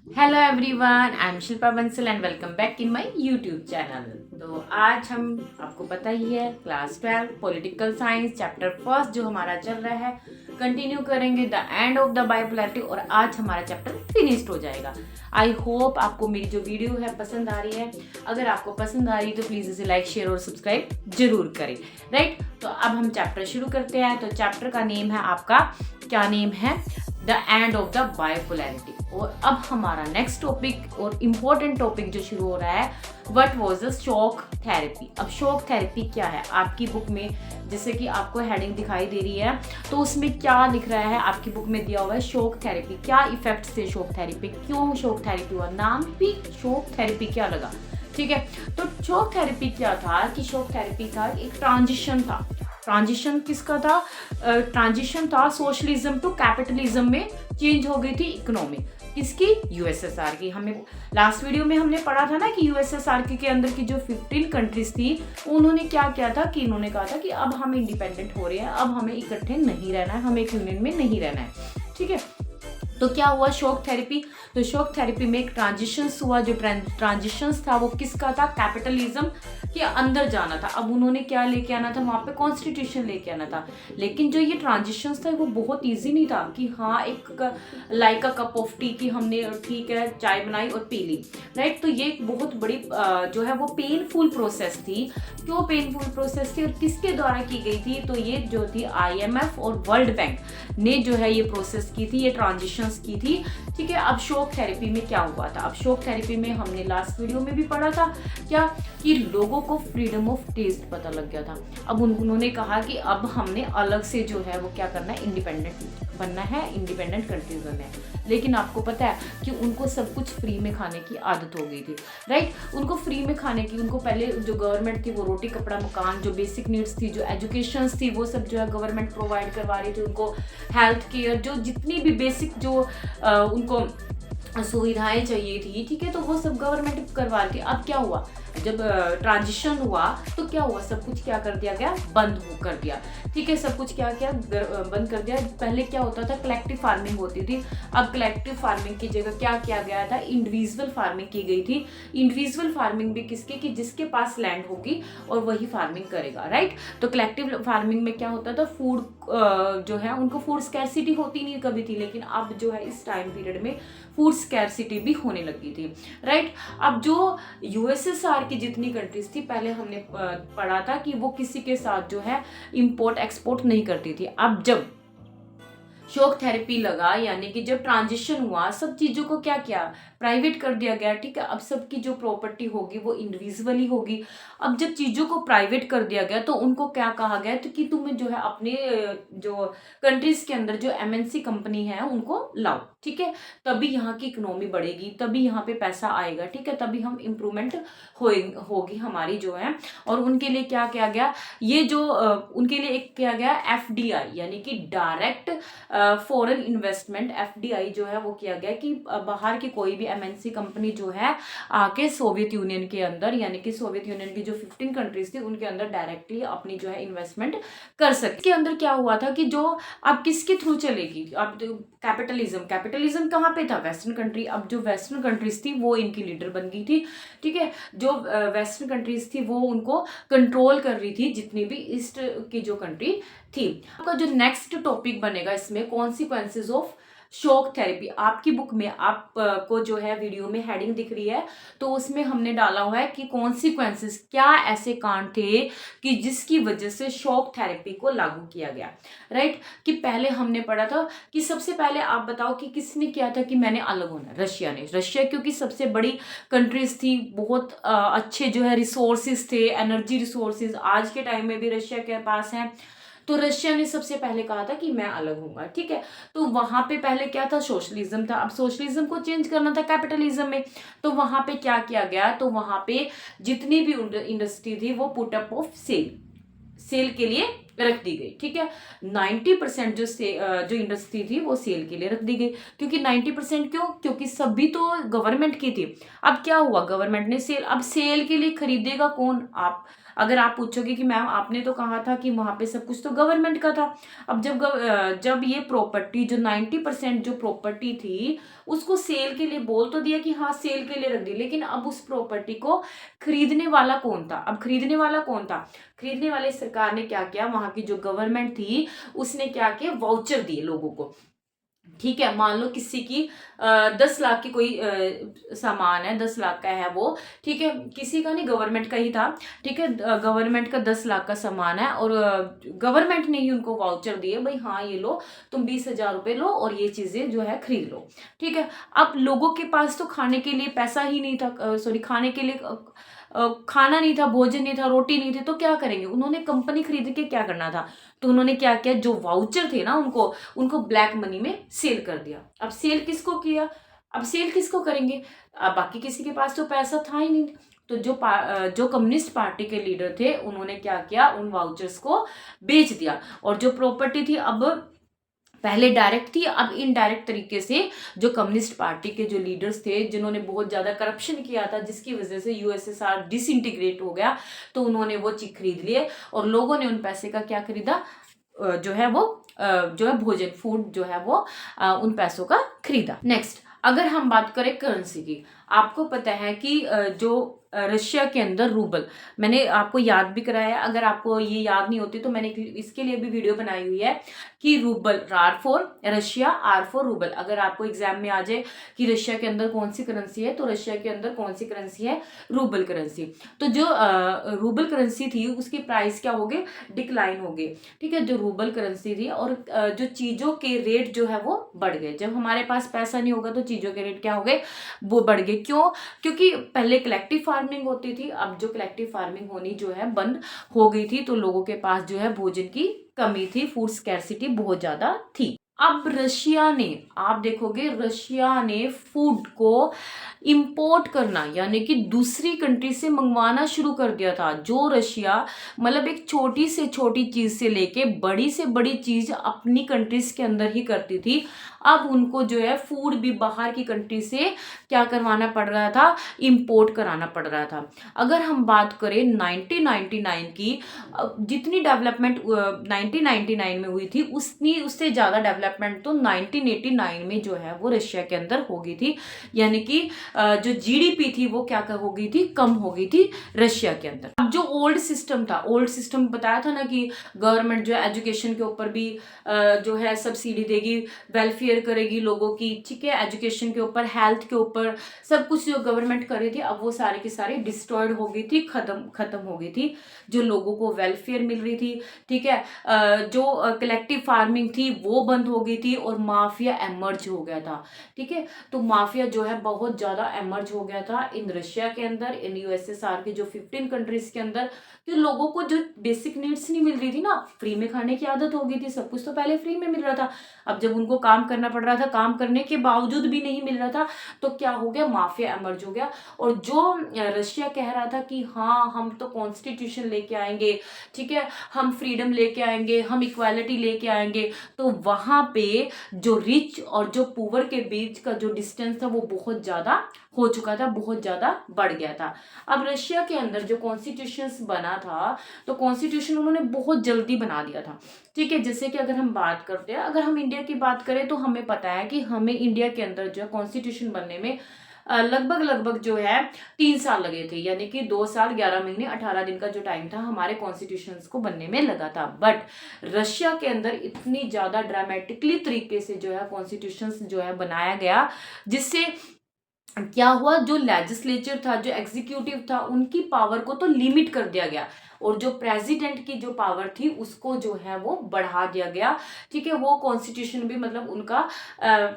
Hello everyone, I am Shilpa Bansal and welcome back in my YouTube channel. तो आज हम आपको पता ही है class 12 political science chapter first जो हमारा चल रहा है कंटिन्यू करेंगे the end of the bipolarity और आज हमारा चैप्टर फिनिश्ड हो जाएगा। आई होप आपको मेरी जो वीडियो है पसंद आ रही है। अगर आपको पसंद आ रही है तो प्लीज़ इसे लाइक शेयर और सब्सक्राइब जरूर करें। राइट, तो अब हम चैप्टर शुरू करते हैं। तो चैप्टर का नेम है आपका, क्या नेम है? The end of the bipolarity. और अब हमारा नेक्स्ट टॉपिक और इम्पोर्टेंट टॉपिक जो शुरू हो रहा है, what was the shock therapy. अब शॉक थेरेपी क्या है? आपकी बुक में जैसे कि आपको हेडिंग दिखाई दे रही है, तो उसमें क्या लिख रहा है? आपकी बुक में दिया हुआ है शॉक थेरेपी। क्या इफेक्ट्स थे शॉक थेरेपी, क्यों शॉक थेरेपी हुआ, नाम भी शॉक थेरेपी क्या लगा? ठीक है, तो शॉक थेरेपी क्या था कि शॉक थेरेपी था एक ट्रांजिशन था। ट्रांजिशन किसका था? ट्रांजिशन था सोशलिज्म टू कैपिटलिज्म में चेंज हो गई थी इकोनॉमी। किसकी? यूएसएसआर की। हमें लास्ट वीडियो में हमने पढ़ा था ना कि यूएसएसआर के अंदर की जो 15 कंट्रीज थी, उन्होंने क्या किया था कि इन्होंने कहा था कि अब हम इंडिपेंडेंट हो रहे हैं, अब हमें इकट्ठे नहीं रहना है, हमें एक यूनियन में नहीं रहना है। ठीक है, तो क्या हुआ शॉक थेरेपी? तो शॉक थेरेपी में एक ट्रांजिशंस हुआ। जो ट्रांजिशंस था वो किसका था? कैपिटलिज्म के अंदर जाना था। अब उन्होंने क्या लेके आना था? वहाँ पे कॉन्स्टिट्यूशन लेके आना था। लेकिन जो ये ट्रांजिशंस था वो बहुत इजी नहीं था कि हाँ एक like a cup of T की हमने ठीक है चाय बनाई और पी ली। राइट, तो ये एक बहुत बड़ी जो है वो पेनफुल प्रोसेस थी। क्यों पेनफुल प्रोसेस थी और किसके द्वारा की गई थी? तो ये जो थी आईएमएफ और वर्ल्ड बैंक ने जो है ये प्रोसेस की थी, ये ट्रांजिशंस की थी। ठीक है, अब शॉक थेरेपी में क्या हुआ था? अब शॉक थेरेपी में हमने लास्ट वीडियो में भी पढ़ा था क्या कि लोगों को फ्रीडम ऑफ टेस्ट पता लग गया था। अब उन्होंने कहा कि अब हमने अलग से जो है वो क्या करना है, इंडिपेंडेंट बनना है, इंडिपेंडेंट कंट्रीज बनना है। लेकिन आपको पता है कि उनको सब कुछ फ्री में खाने की आदत हो गई थी। राइट, उनको फ्री में खाने की, उनको पहले जो गवर्नमेंट थी वो रोटी कपड़ा मकान, जो बेसिक नीड्स थी, जो एजुकेशन थी, वो सब जो है गवर्नमेंट प्रोवाइड करवा रही थी उनको। हेल्थ केयर, जो जितनी भी बेसिक जो उनको सुविधाएं चाहिए थी, ठीक है, तो वो सब गवर्नमेंट करवा रही थी। अब क्या हुआ? जब ट्रांजिशन हुआ तो क्या हुआ? सब कुछ क्या कर दिया गया? बंद कर दिया। ठीक है, सब कुछ क्या क्या बंद कर दिया। पहले क्या होता था? कलेक्टिव फार्मिंग होती थी। अब कलेक्टिव फार्मिंग की जगह क्या किया गया था? इंडिविजुअल फार्मिंग की गई थी। इंडिविजुअल फार्मिंग भी किसकी? कि जिसके पास लैंड होगी और वही फार्मिंग करेगा। राइट, तो कलेक्टिव फार्मिंग में क्या होता था? फूड जो है उनको फूड स्कैरसिटी होती नहीं कभी थी, लेकिन अब जो है इस टाइम पीरियड में फूड स्कैरसिटी भी होने लगी थी। राइट, अब जो यूएसएसआर की जितनी कंट्रीज थी, पहले हमने पढ़ा था कि वो किसी के साथ जो है इंपोर्ट एक्सपोर्ट नहीं करती थी। अब जब शॉक थेरेपी लगा, यानी कि जब ट्रांजिशन हुआ, सब चीज़ों को क्या किया? प्राइवेट कर दिया गया। ठीक है, अब सबकी जो प्रॉपर्टी होगी वो इंडिविजुअली होगी। अब जब चीज़ों को प्राइवेट कर दिया गया तो उनको क्या कहा गया? तो कि तुम्हें जो है अपने जो कंट्रीज के अंदर जो एमएनसी कंपनी है उनको लाओ। ठीक है, तभी यहाँ की इकोनॉमी बढ़ेगी, तभी यहाँ पे पैसा आएगा। ठीक है, तभी हम इम्प्रूवमेंट होगी हमारी जो है। और उनके लिए क्या किया गया? ये जो उनके लिए एक किया गया एफडीआई, यानी कि डायरेक्ट फॉरेन इन्वेस्टमेंट। एफडीआई जो है वो किया गया कि बाहर की कोई भी एमएनसी कंपनी जो है आके सोवियत यूनियन के अंदर, यानी कि सोवियत यूनियन की जो 15 कंट्रीज थी उनके अंदर डायरेक्टली अपनी जो है इन्वेस्टमेंट कर सके। इसके अंदर क्या हुआ था कि जो अब किसके थ्रू चलेगी? अब कैपिटलिज्म, कैपिटलिज्म कहाँ पे था? Western country. अब जो वेस्टर्न कंट्रीज थी वो इनकी लीडर बन गई थी। ठीक है, जो वेस्टर्न कंट्रीज थी वो उनको कंट्रोल कर रही थी, जितनी भी ईस्ट की जो कंट्री थी। आपका जो नेक्स्ट टॉपिक बनेगा इसमें कॉन्सिक्वेंसेज ऑफ शॉक थेरेपी। आपकी बुक में आपको जो है वीडियो में हेडिंग दिख रही है, तो उसमें हमने डाला हुआ है कि कॉन्सिक्वेंसेज, क्या ऐसे कांड थे कि जिसकी वजह से शॉक थेरेपी को लागू किया गया। राइट, कि पहले हमने पढ़ा था कि सबसे पहले आप बताओ कि किसने किया था कि मैंने अलग होना? रशिया ने। रशिया क्योंकि सबसे बड़ी कंट्रीज थी, बहुत अच्छे जो है रिसोर्सेज थे, एनर्जी रिसोर्सेज आज के टाइम में भी रशिया के पास हैं। तो रशिया ने सबसे पहले कहा था कि मैं अलग हूंगा। ठीक है, तो वहां पे पहले क्या था? सोशलिज्म था। अब सोशलिज्म को चेंज करना था कैपिटलिज्म में, तो वहां पे क्या किया गया? तो वहां पे जितनी भी इंडस्ट्री थी वो put up of sale, sale के लिए रख दी गई। ठीक है, 90% जो इंडस्ट्री थी वो सेल के लिए रख दी गई। क्योंकि 90% क्यों? क्योंकि सभी तो गवर्नमेंट की थी। अब क्या हुआ? गवर्नमेंट ने सेल, अब सेल के लिए खरीदेगा कौन? आप अगर आप पूछोगे कि मैम आपने तो कहा था कि वहाँ पे सब कुछ तो गवर्नमेंट का था। अब जब ये प्रॉपर्टी जो 90% जो प्रॉपर्टी थी उसको सेल के लिए बोल तो दिया कि हाँ सेल के लिए रख दी, लेकिन अब उस प्रॉपर्टी को खरीदने वाला कौन था? अब खरीदने वाला कौन था? खरीदने वाले सरकार ने क्या किया, वहां की जो गवर्नमेंट थी उसने क्या किया, वाउचर दिए लोगों को। ठीक है, मान लो किसी की 10 लाख की कोई सामान है, 10 लाख का है वो, ठीक है, किसी का नहीं गवर्नमेंट का ही था, ठीक है, गवर्नमेंट का 10 लाख का सामान है और गवर्नमेंट ने ही उनको वाउचर दिए, भाई हाँ ये लो, तुम 20,000 रुपये लो और ये चीजें जो है खरीद लो। ठीक है, अब लोगों के पास तो खाने के लिए पैसा ही नहीं था, सॉरी खाने के लिए खाना नहीं था, भोजन नहीं था, रोटी नहीं थी, तो क्या करेंगे, उन्होंने कंपनी खरीद के क्या करना था, तो उन्होंने क्या किया, जो वाउचर थे ना उनको ब्लैक मनी में सेल कर दिया। अब सेल किसको किया, अब सेल किसको करेंगे, अब बाकी किसी के पास तो पैसा था ही नहीं। तो जो कम्युनिस्ट पार्टी के लीडर थे उन्होंने क्या किया, उन वाउचर्स को बेच दिया, और जो प्रॉपर्टी थी अब पहले डायरेक्ट थी, अब इनडायरेक्ट तरीके से जो कम्युनिस्ट पार्टी के जो लीडर्स थे जिन्होंने बहुत ज़्यादा करप्शन किया था, जिसकी वजह से यूएसएसआर डिसइंटीग्रेट हो गया, तो उन्होंने वो चीज खरीद लिए और लोगों ने उन पैसे का क्या खरीदा, जो है वो जो है भोजन फूड जो है वो उन पैसों का खरीदा। नेक्स्ट, अगर हम बात करें करेंसी की, आपको पता है कि जो रशिया के अंदर रूबल, मैंने आपको याद भी कराया, अगर आपको ये याद नहीं होती तो मैंने इसके लिए भी वीडियो बनाई हुई है कि rouble, R for Russia, R for rouble. अगर आपको एग्जाम में आ जाए कि रशिया के अंदर कौन सी करेंसी है, तो रशिया के अंदर कौन सी करेंसी है, रूबल करेंसी। तो जो रूबल करेंसी थी उसकी प्राइस क्या हो गई, डिक्लाइन हो गई। ठीक है, जो रूबल करेंसी थी, और जो चीज़ों के रेट जो है वो बढ़ गए। जब हमारे पास पैसा नहीं होगा तो चीज़ों के रेट क्या हो गए, वो बढ़ गए। क्यों? क्योंकि पहले कलेक्टिव फार्मिंग होती थी, अब जो कलेक्टिव फार्मिंग होनी जो है बंद हो गई थी, तो लोगों के पास जो है भोजन की कमी थी, फूड स्कैर्सिटी बहुत ज्यादा थी। अब रशिया ने, आप देखोगे रशिया ने फूड को इंपोर्ट करना यानी कि दूसरी कंट्री से मंगवाना शुरू कर दिया था। जो रशिया मतलब एक छोटी से छोटी चीज से लेके बड़ी से बड़ी चीज अपनी कंट्रीज के अंदर ही करती थी, अब उनको जो है फूड भी बाहर की कंट्री से क्या करवाना पड़ रहा था, इंपोर्ट कराना पड़ रहा था। अगर हम बात करें 1999 की, जितनी डेवलपमेंट 1999 में हुई थी उससे ज़्यादा डेवलपमेंट तो 1989 में जो है वो रशिया के अंदर हो गई थी। यानी कि जो जीडीपी थी वो क्या हो गई थी, कम हो गई थी रशिया के अंदर। अब जो ओल्ड सिस्टम था, ओल्ड सिस्टम बताया था ना कि गवर्नमेंट जो है एजुकेशन के ऊपर भी जो है सब्सिडी देगी, वेलफेयर करेगी लोगों की, ठीक है, एजुकेशन के ऊपर, हेल्थ के ऊपर, सब कुछ जो गवर्नमेंट कर रही थी, अब वो सारी की सारी डिस्ट्रॉयड हो गई थी, खत्म हो गई थी। जो लोगों को वेलफेयर मिल रही थी, ठीक है, जो कलेक्टिव फार्मिंग थी वो बंद हो गई थी और माफिया एमर्ज हो गया था। ठीक है, तो माफिया जो है बहुत ज्यादा एमर्ज हो गया था इन रशिया के अंदर, इन यूएसएसआर के जो 15 कंट्रीज के अंदर। तो लोगों को जो बेसिक नीड्स नहीं मिल रही थी ना, फ्री में खाने की आदत हो गई थी, सब कुछ तो पहले फ्री में मिल रहा था, अब जब उनको काम करना पड़ रहा था, काम करने के बावजूद भी नहीं मिल रहा था, तो क्या हो गया, माफिया एमर्ज हो गया। और जो रशिया कह रहा था कि हाँ हम तो कॉन्स्टिट्यूशन लेके आएंगे, ठीक है, हम फ्रीडम लेके आएंगे, हम इक्वालिटी लेके आएंगे, तो वहां पे जो रिच और जो पुअर के बीच का जो डिस्टेंस था वो बहुत ज्यादा हो चुका था, बहुत ज्यादा बढ़ गया था। अब रशिया के अंदर जो कॉन्स्टिट्यूशन बना था, तो कॉन्स्टिट्यूशन उन्होंने बहुत जल्दी बना दिया था। ठीक है, जैसे कि अगर हम बात करते हैं, अगर हम इंडिया की बात करें तो हमें पता है कि हमें इंडिया के अंदर जो है कॉन्स्टिट्यूशन बनने में लगभग जो है 3 साल लगे थे, यानी कि 2 साल 11 महीने 18 दिन का जो टाइम था हमारे कॉन्स्टिट्यूशन को बनने में लगा था। बट रशिया के अंदर इतनी ज्यादा ड्रामेटिकली तरीके से जो है कॉन्स्टिट्यूशन जो है बनाया गया, जिससे क्या हुआ, जो लेजिस्लेचर था, जो एग्जीक्यूटिव था, उनकी पावर को तो लिमिट कर दिया गया, और जो प्रेसिडेंट की जो पावर थी उसको जो है वो बढ़ा दिया गया। ठीक है, वो कॉन्स्टिट्यूशन भी मतलब उनका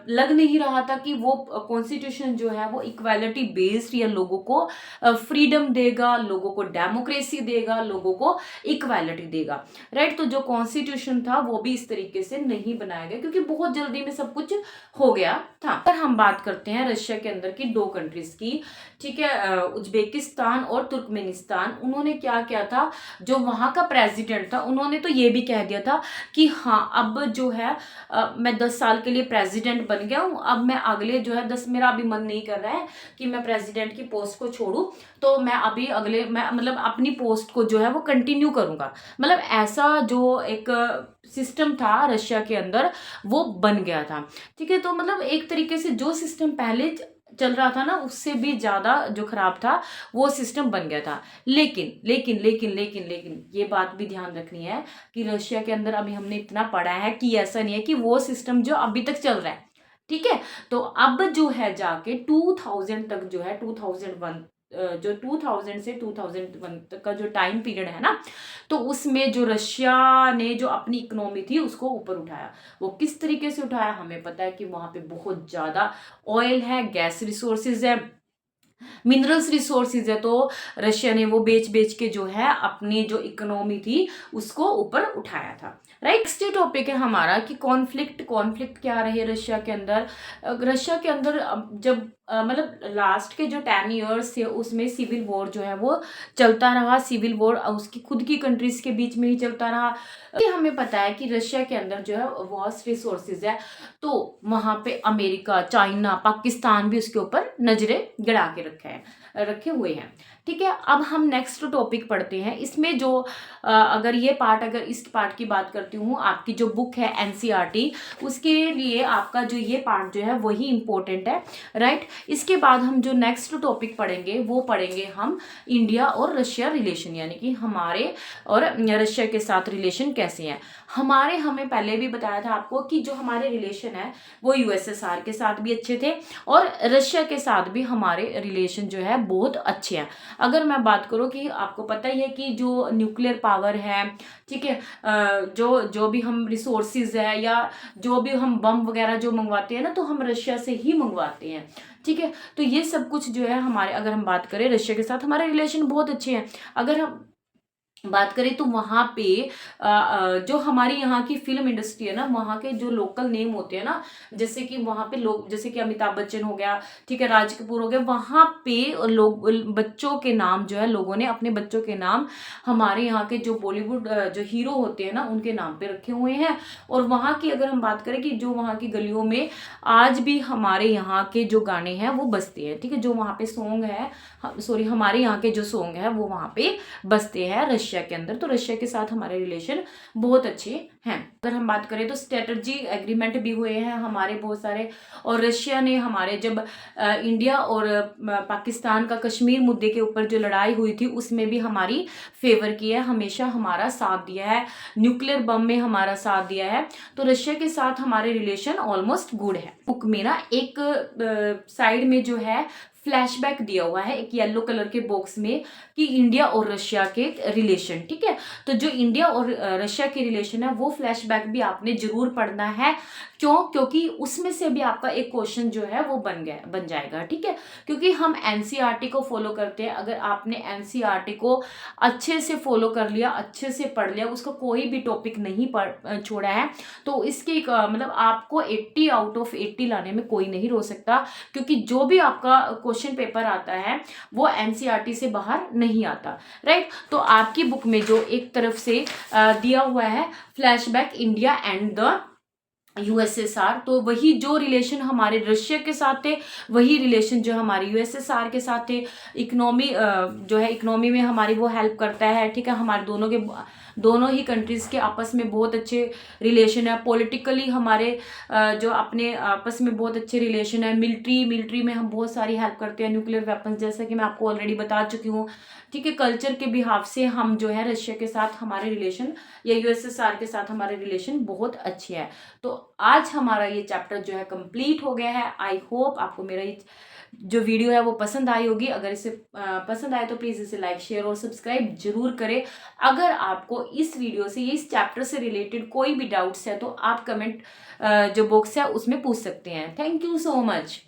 लग नहीं रहा था कि वो कॉन्स्टिट्यूशन जो है वो इक्वालिटी बेस्ड या लोगों को फ्रीडम देगा, लोगों को डेमोक्रेसी देगा, लोगों को इक्वालिटी देगा, राइट। तो जो कॉन्स्टिट्यूशन था वो भी इस तरीके से नहीं बनाया गया, क्योंकि बहुत जल्दी में सब कुछ हो गया था। अगर हम बात करते हैं रशिया के अंदर की 2 कंट्रीज की, ठीक है, उज्बेकिस्तान और तुर्कमेनिस्तान, उन्होंने क्या किया था, जो वहाँ का प्रेसिडेंट था, उन्होंने तो ये भी कह दिया था कि हाँ अब जो है मैं 10 साल के लिए प्रेसिडेंट बन गया हूँ, अब मैं अगले जो है 10, मेरा अभी मन नहीं कर रहा है कि मैं प्रेसिडेंट की पोस्ट को छोड़ूं, तो मैं अभी अगले मैं मतलब अपनी पोस्ट को जो है वो कंटिन्यू करूंगा। मतलब ऐसा जो एक सिस्टम था रशिया के अंदर वो बन गया था। ठीक है, तो मतलब एक तरीके से जो सिस्टम पहले चल रहा था ना उससे भी ज्यादा जो खराब था वो सिस्टम बन गया था। लेकिन लेकिन लेकिन लेकिन लेकिन ये बात भी ध्यान रखनी है कि रशिया के अंदर अभी हमने इतना पढ़ा है कि ऐसा नहीं है कि वो सिस्टम जो अभी तक चल रहा है। ठीक है, तो अब जो है जाके 2000 तक जो है 2001 जो 2000 से 2001 तक का जो टाइम पीरियड है ना, तो उसमें जो रशिया ने जो अपनी इकोनॉमी थी उसको ऊपर उठाया। वो किस तरीके से उठाया, हमें पता है कि वहां पे बहुत ज्यादा ऑयल है, गैस रिसोर्सेज है, मिनरल्स रिसोर्सेज है, तो रशिया ने वो बेच बेच के जो है अपनी जो इकोनॉमी थी उसको ऊपर उठाया था। राइट, नेक्स्ट टॉपिक है हमारा कि कॉन्फ्लिक्ट। कॉन्फ्लिक्ट क्या रही है रशिया के अंदर। रशिया के अंदर जब मतलब लास्ट के जो 10 ईयर्स थे उसमें सिविल वॉर जो है वो चलता रहा। सिविल वॉर उसकी खुद की कंट्रीज के बीच में ही चलता रहा। कि हमें पता है कि रशिया के अंदर जो है वास्ट रिसोर्सेज है, तो वहां पे अमेरिका, चाइना, पाकिस्तान भी उसके ऊपर नजरें गड़ा के रखे हुए हैं। ठीक है, अब हम नेक्स्ट टॉपिक पढ़ते हैं। इसमें जो अगर इस पार्ट की बात करती हूँ, आपकी जो बुक है एनसीईआरटी, उसके लिए आपका जो ये पार्ट जो है वही इंपॉर्टेंट है। राइट, इसके बाद हम जो नेक्स्ट टॉपिक पढ़ेंगे वो पढ़ेंगे हम इंडिया और रशिया रिलेशन, यानी कि हमारे और रशिया के साथ रिलेशन कैसे हैं हमारे। हमें पहले भी बताया था आपको कि जो हमारे रिलेशन है वो यूएसएसआर के साथ भी अच्छे थे और रशिया के साथ भी हमारे रिलेशन जो है बहुत अच्छे हैं। अगर मैं बात करूं कि आपको पता ही है कि जो न्यूक्लियर पावर है, ठीक है, जो भी हम रिसोर्सेज है या जो भी हम बम वगैरह जो मंगवाते हैं ना, तो हम रशिया से ही मंगवाते हैं। ठीक है, तो ये सब कुछ जो है हमारे, अगर हम बात करें रशिया के साथ हमारे रिलेशन बहुत अच्छे हैं। अगर हम बात करें तो वहां पे जो हमारी यहाँ की फिल्म इंडस्ट्री है ना, वहाँ के जो लोकल नेम होते हैं ना, जैसे कि वहाँ पे लोग, जैसे कि अमिताभ बच्चन हो गया, ठीक है, राज कपूर हो गया, वहाँ पे लोग बच्चों के नाम जो है लोगों ने अपने बच्चों के नाम हमारे यहाँ के जो बॉलीवुड जो हीरो होते हैं ना उनके नाम पे रखे हुए हैं। और वहाँ की अगर हम बात करें कि जो वहाँ की गलियों में आज भी हमारे यहाँ के जो गाने हैं वो बजते हैं। ठीक है, जो वहाँ पे सॉन्ग है, सॉरी, हमारे यहाँ के जो सॉन्ग है वो वहाँ पे बजते हैं रशिया के अंदर। तो रशिया के साथ हमारे रिलेशन बहुत अच्छे हैं। अगर हम बात करें तो स्ट्रेटजी एग्रीमेंट भी हुए हैं हमारे बहुत सारे। और रशिया ने हमारे जब इंडिया और पाकिस्तान का कश्मीर मुद्दे के ऊपर जो लड़ाई हुई थी उसमें भी हमारी फेवर किया है, हमेशा हमारा साथ दिया है, न्यूक्लियर बम में हमारा साथ दिया है। तो रशिया के साथ हमारे रिलेशन ऑलमोस्ट गुड है। बुक में ना एक साइड में जो है फ्लैशबैक दिया हुआ है एक येलो कलर के बॉक्स में कि इंडिया और रशिया के रिलेशन। ठीक है, तो जो इंडिया और रशिया के रिलेशन है वो फ्लैशबैक भी आपने जरूर पढ़ना है। क्यों? क्योंकि उसमें से भी आपका एक क्वेश्चन जो है वो बन जाएगा। ठीक है, क्योंकि हम एनसीईआरटी को फॉलो करते हैं। अगर आपने एनसीईआरटी को अच्छे से फॉलो कर लिया, अच्छे से पढ़ लिया, उसका कोई भी टॉपिक नहीं छोड़ा है, तो इसके मतलब आपको 80 आउट ऑफ 80 लाने में कोई नहीं रोक सकता। क्योंकि जो भी आपका क्वेश्चन पेपर आता है वो एनसीईआरटी से बाहर नहीं आता। राइट, तो आपकी बुक में जो एक तरफ से दिया हुआ है flashback India and the USSR, तो वही जो रिलेशन हमारे रशिया के साथ थे वही रिलेशन जो हमारे यूएसएसआर के साथ थे। इकोनॉमी जो है, इकोनॉमी में हमारी वो हेल्प करता है। ठीक है, हमारे दोनों ही कंट्रीज के आपस में बहुत अच्छे रिलेशन है। पॉलिटिकली हमारे जो अपने आपस में बहुत अच्छे रिलेशन है। मिलिट्री में हम बहुत सारी हेल्प करते हैं, न्यूक्लियर वेपन्स, जैसा कि मैं आपको ऑलरेडी बता चुकी हूँ। ठीक है, कल्चर के बिहाफ से हम जो है रशिया के साथ हमारे रिलेशन या यूएसएसआर के साथ हमारे रिलेशन बहुत अच्छे हैं। तो आज हमारा ये चैप्टर जो है कंप्लीट हो गया है। आई होप आपको मेरा ये जो वीडियो है वो पसंद आई होगी। अगर इसे पसंद आए तो प्लीज़ इसे लाइक, शेयर और सब्सक्राइब जरूर करें। अगर आपको इस वीडियो से, इस चैप्टर से रिलेटेड कोई भी डाउट्स है तो आप कमेंट जो बॉक्स है उसमें पूछ सकते हैं। Thank you so much.